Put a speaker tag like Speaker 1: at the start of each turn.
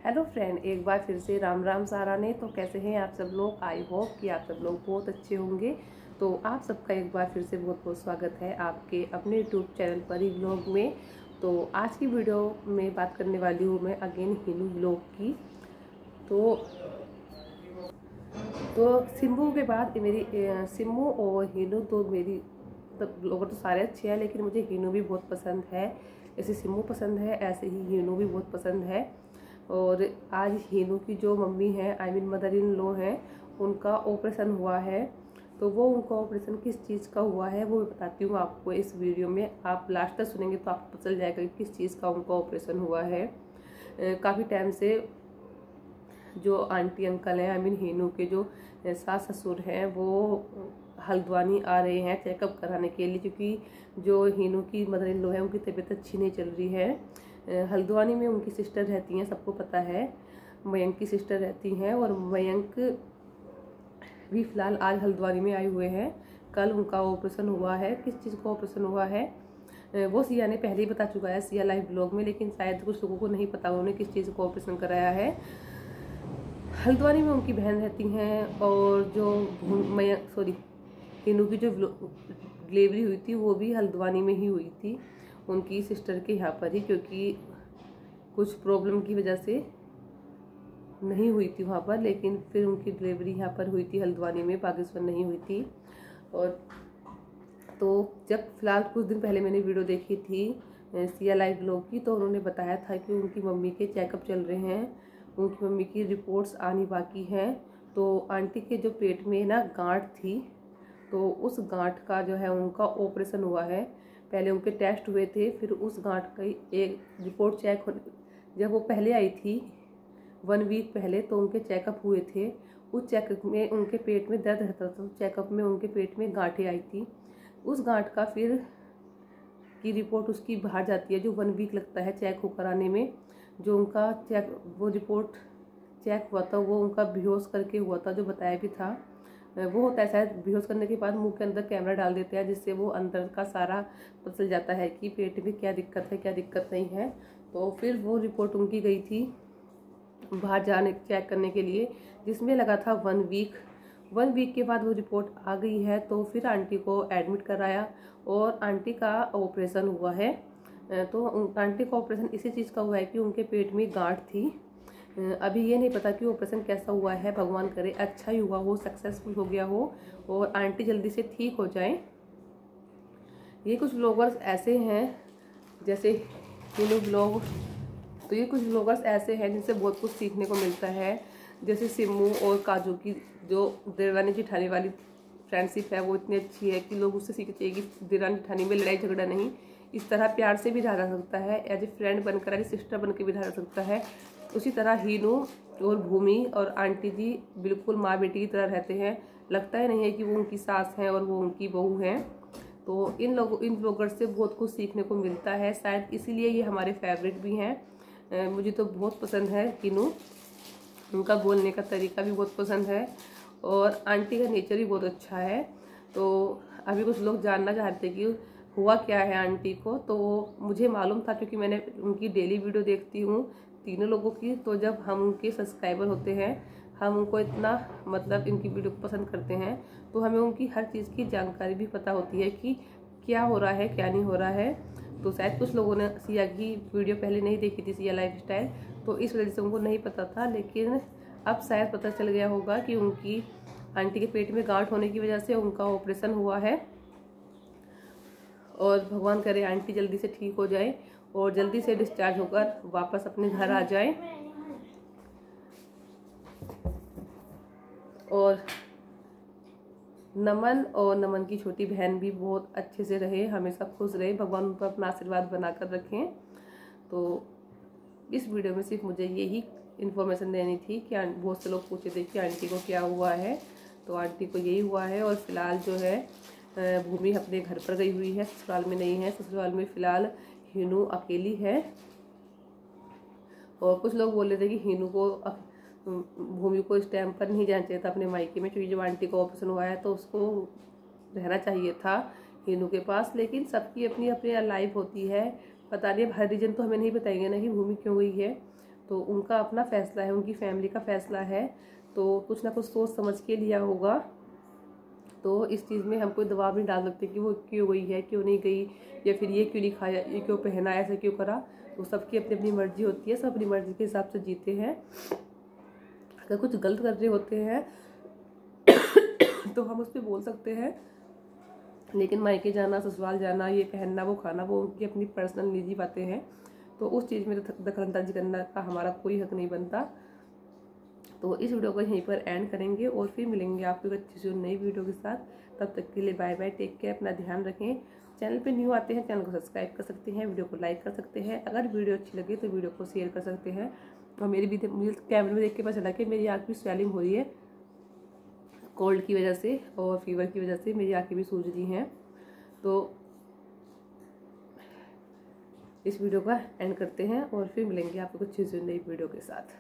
Speaker 1: Hello friend, एक बार फिर से राम राम सारा ने। तो कैसे हैं आप सब लोग? आई होप कि आप सब लोग बहुत अच्छे होंगे। तो आप सबका एक बार फिर से बहुत बहुत स्वागत है आपके अपने यूट्यूब चैनल पर ही व्लॉग में। तो आज की वीडियो में बात करने वाली हूँ मैं अगेन हिनू व्लॉग की। तो सिम्बू के बाद मेरी सिम्बू और हिनू तो मेरी ब्लॉगर तो सारे अच्छे हैं, लेकिन मुझे हिनू भी बहुत पसंद है। जैसे सिम्बू पसंद है ऐसे ही हिनू भी बहुत पसंद है। और आज हिनू की जो मम्मी है I mean mother in law है, उनका ऑपरेशन हुआ है। तो वो उनका ऑपरेशन किस चीज़ का हुआ है वो बताती हूँ आपको इस वीडियो में। आप लास्ट तक सुनेंगे तो आपको पता चल जाएगा कि किस चीज़ का उनका ऑपरेशन हुआ है। काफ़ी टाइम से जो आंटी अंकल हैं आई मीन हिनू के जो सास ससुर हैं वो हल्द्वानी आ रहे हैं चेकअप कराने के लिए, क्योंकि जो हिनू की मदर इन लॉ है उनकी तबीयत अच्छी नहीं चल रही है। हल्द्वानी में उनकी सिस्टर रहती हैं, सबको पता है। मयंक की सिस्टर रहती हैं और मयंक भी फ़िलहाल आज हल्द्वानी में आए हुए हैं। कल उनका ऑपरेशन हुआ है। किस चीज़ का ऑपरेशन हुआ है वो सिया ने पहले ही बता चुका है सिया लाइव ब्लॉग में, लेकिन शायद कुछ लोगों को नहीं पता उन्होंने किस चीज़ का ऑपरेशन कराया है। हल्द्वानी में उनकी बहन रहती हैं और जो हिनू की जो डिलीवरी हुई थी वो भी हल्द्वानी में ही हुई थी, उनकी सिस्टर के यहाँ पर ही, क्योंकि कुछ प्रॉब्लम की वजह से नहीं हुई थी वहाँ पर। लेकिन फिर उनकी डिलीवरी यहाँ पर हुई थी हल्द्वानी में, बागेश्वर नहीं हुई थी। और तो जब फिलहाल कुछ दिन पहले मैंने वीडियो देखी थी सिया लाइव ब्लॉग की, तो उन्होंने बताया था कि उनकी मम्मी के चेकअप चल रहे हैं, उनकी मम्मी की रिपोर्ट्स आनी बाकी हैं। तो आंटी के जो पेट में ना गांठ थी, तो उस गांठ का जो है उनका ऑपरेशन हुआ है। पहले उनके टेस्ट हुए थे, फिर उस गांठ का एक रिपोर्ट चेक हो, जब वो पहले आई थी 1 वीक पहले, तो उनके चेकअप हुए थे। उस चेकअप में उनके पेट में दर्द रहता था, चेकअप में उनके पेट में गांठें आई थी। उस गांठ का फिर की रिपोर्ट उसकी बाहर जाती है, जो 1 वीक लगता है चेक होकर आने में। जो उनका चेक वो रिपोर्ट चेक हुआ था वो उनका बेहोश करके हुआ था, जो बताया भी था। वो होता है शायद बेहोश करने के बाद मुंह के अंदर कैमरा डाल देते हैं, जिससे वो अंदर का सारा पता चल जाता है कि पेट में क्या दिक्कत है क्या दिक्कत नहीं है। तो फिर वो रिपोर्ट उनकी गई थी बाहर जाने चेक करने के लिए, जिसमें लगा था 1 वीक। 1 वीक के बाद वो रिपोर्ट आ गई है, तो फिर आंटी को एडमिट कराया और आंटी का ऑपरेशन हुआ है। तो आंटी का ऑपरेशन इसी चीज़ का हुआ है कि उनके पेट में गांठ थी। अभी ये नहीं पता कि ऑपरेशन कैसा हुआ है, भगवान करे अच्छा ही हुआ हो, सक्सेसफुल हो गया हो और आंटी जल्दी से ठीक हो जाए। ये कुछ ब्लॉगर्स ऐसे हैं जैसे हिनू ब्लॉग, तो ये कुछ ब्लॉगर्स ऐसे हैं जिनसे बहुत कुछ सीखने को मिलता है। जैसे सिम्मू और काजू की जो देवरानी जेठानी वाली फ्रेंडशिप है वो इतनी अच्छी है कि लोग उससे सीखना चाहिए कि देवरानी जेठानी में लड़ाई झगड़ा नहीं, इस तरह प्यार से भी रहा जा सकता है, एज ए फ्रेंड बनकर एज ए सिस्टर बन के भी रहा जा सकता है। उसी तरह हिनू और भूमि और आंटी जी बिल्कुल माँ बेटी की तरह रहते हैं। लगता ही नहीं है कि वो उनकी सास हैं और वो उनकी बहू हैं। तो इन ब्लॉगर से बहुत कुछ सीखने को मिलता है, शायद इसीलिए ये हमारे फेवरेट भी हैं। मुझे तो बहुत पसंद है हिनू, उनका बोलने का तरीका भी बहुत पसंद है और आंटी का नेचर भी बहुत अच्छा है। तो अभी कुछ लोग जानना चाहते कि हुआ क्या है आंटी को, तो मुझे मालूम था क्योंकि मैंने उनकी डेली वीडियो देखती हूँ तीनों लोगों की। तो जब हम उनके सब्सक्राइबर होते हैं, हम उनको इतना मतलब इनकी वीडियो को पसंद करते हैं, तो हमें उनकी हर चीज़ की जानकारी भी पता होती है कि क्या हो रहा है क्या नहीं हो रहा है। तो शायद कुछ लोगों ने सिया की वीडियो पहले नहीं देखी थी, सिया लाइफ स्टाइल, तो इस वजह से उनको नहीं पता था। लेकिन अब शायद पता चल गया होगा कि उनकी आंटी के पेट में गांठ होने की वजह से उनका ऑपरेशन हुआ है। और भगवान करे आंटी जल्दी से ठीक हो जाए और जल्दी से डिस्चार्ज होकर वापस अपने घर आ जाए। और नमन और नमन की छोटी बहन भी बहुत अच्छे से रहे, हमेशा खुश रहे, भगवान उन पर अपना आशीर्वाद बनाकर रखें। तो इस वीडियो में सिर्फ मुझे यही इन्फॉर्मेशन देनी थी कि बहुत से लोग पूछे थे कि आंटी को क्या हुआ है, तो आंटी को यही हुआ है। और फिलहाल जो है भूमि अपने घर पर गई हुई है, ससुराल में नहीं है। ससुराल में फिलहाल हिनू अकेली है। और कुछ लोग बोल रहे थे कि हिनू को भूमि को इस टाइम पर नहीं जाना चाहिए था अपने मायके में, क्योंकि जब आंटी का ऑपरेशन हुआ है तो उसको रहना चाहिए था हिनू के पास। लेकिन सबकी अपनी अपनी लाइफ होती है, पता नहीं, हर रीजन तो हमें नहीं बताएंगे ना कि भूमि क्यों गई है। तो उनका अपना फैसला है, उनकी फैमिली का फैसला है, तो कुछ ना कुछ सोच समझ के लिया होगा। तो इस चीज़ में हम कोई दबाव नहीं डाल सकते कि वो क्यों गई है, क्यों नहीं गई, या फिर ये क्यों नहीं खाया, ये क्यों पहना, ऐसा क्यों करा। तो सबकी अपनी अपनी मर्जी होती है, सब अपनी मर्जी के हिसाब से जीते हैं। अगर कुछ गलत कर रहे होते हैं तो हम उस पर बोल सकते हैं, लेकिन मायके जाना, ससुराल जाना, ये पहनना, वो खाना, वो उनकी अपनी पर्सनल निजी बातें हैं। तो उस चीज़ में दखलअंदाजी करने का हमारा कोई हक नहीं बनता। तो इस वीडियो को यहीं पर एंड करेंगे और फिर मिलेंगे आपको एक अच्छी सी नई वीडियो के साथ। तब तक के लिए बाय बाय, टेक केयर, अपना ध्यान रखें। चैनल पे न्यू आते हैं, चैनल को सब्सक्राइब कर सकते हैं, वीडियो को लाइक कर सकते हैं। अगर वीडियो अच्छी लगे तो वीडियो को शेयर कर सकते हैं। और मुझे कैमरे में देख के पता चला कि मेरी आँख भी स्वेलिंग हो रही है कोल्ड की वजह से और फीवर की वजह से, मेरी आँखें भी सूज रही हैं। तो इस वीडियो का एंड करते हैं और फिर मिलेंगे आपको कुछ नई वीडियो के साथ।